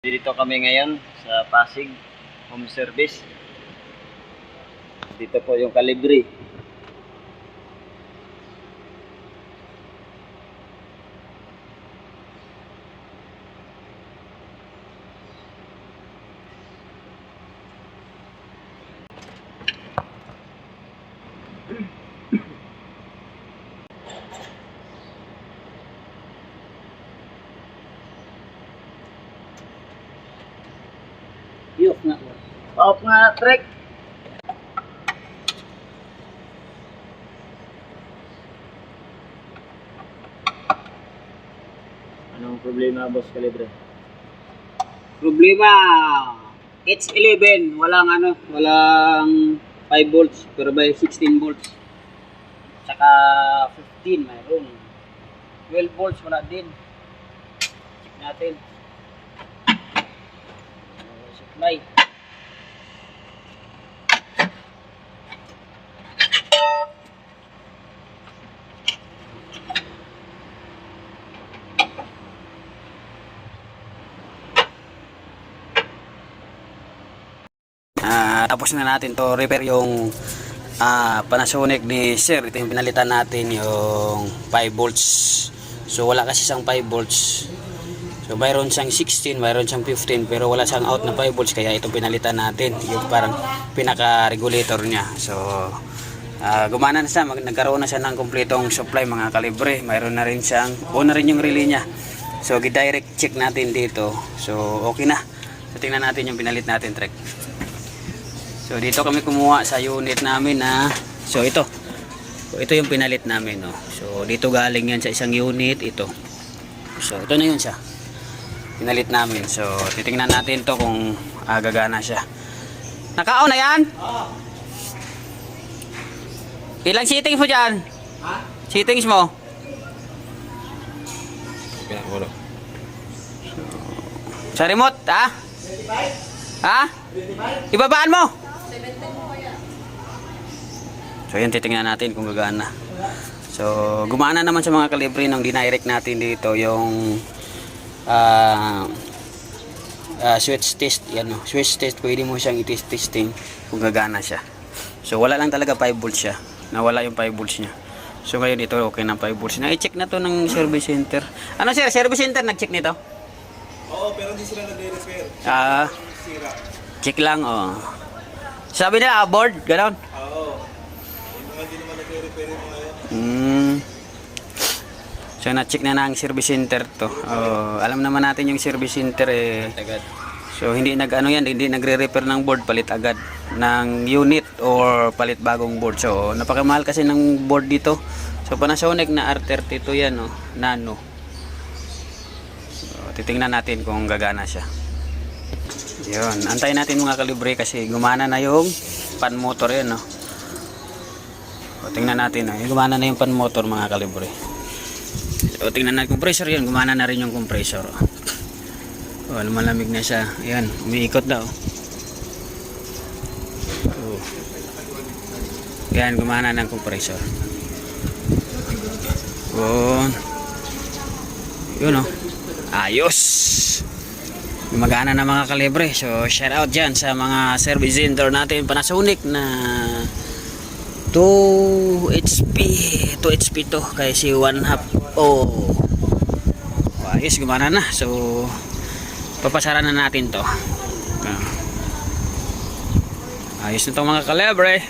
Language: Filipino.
Dito kami ngayon sa Pasig Home Service. Dito po yung kalibre. Yok nga. Off nga, Trek. Anong problema, boss kalibre? Problema, H11, walang 5 volts, pero may 16 volts. Tsaka 15 mayroon. 12 volts wala din. Check natin. Supply. Tapos na natin to repair yung Panasonic ni Sir. Ito yung pinalitan natin yung 5 volts. So wala kasi siyang 5 volts. So mayroon siyang 16, mayroon siyang 15, pero wala siyang out na 5 volts, kaya ito pinalitan natin yung parang pinaka-regulator niya. So gumana na siya, nagkaroon na siya ng kumpletong supply mga kalibre. Mayroon na rin siyang, na rin yung relay niya. So direct check natin dito. So okay na. So tingnan natin yung pinalit natin, Trek. So dito kami kumuha sa unit namin na, so ito yung pinalit namin, no. So dito galing yan sa isang unit ito. So ito na yun siya, pinalit namin. So titingnan natin to kung gagana siya. Naka-on na yan? Ilang settings mo dyan? Settings mo? Sa remote, ha? Ha? Ibabaan mo? So yun, titingnan natin kung gagana. So gumana naman sa mga kalibre nung dinirect natin dito yung switch test. Yan, no? Switch test, pwede mo siyang i-testing kung gagana siya. So wala lang talaga 5 volts siya, nawala yung 5 volts niya. So ngayon ito okay ng 5 volts na. I-check na to ng service center. Ano sir, service center nag-check nito? Oo, pero hindi sila nagre-repair. Sira. Check lang, oh. Sabi nila board, gano'n. Oo. Hindi naman nagre-repair yung mga yan. So na-check na ng service center to. Alam naman natin yung service center eh. So hindi nagre-repair ng board, palit agad ng unit or palit bagong board. So napakamahal kasi ng board dito. So Panasonic na R32 yan, no, Nano. So titingnan natin kung gagana siya. Yun, antayin natin mga kalibre kasi gumana na yung pan motor yan, no. O, tingnan natin, no. Gumana na yung pan motor mga kalibre. O, tingnan natin compressor yan, gumana na rin yung compressor. O, lumalamig na siya. Ayan, umiikot daw. O. Yan, gumana ng compressor. O. Yun, o. Ayos! Magana na mga kalibre. So shout out dyan sa mga service center natin Panasonic na 2 HP to kaya si 1/2. Ayos, gumana na. So papasara na natin to. Ayos na to mga kalibre.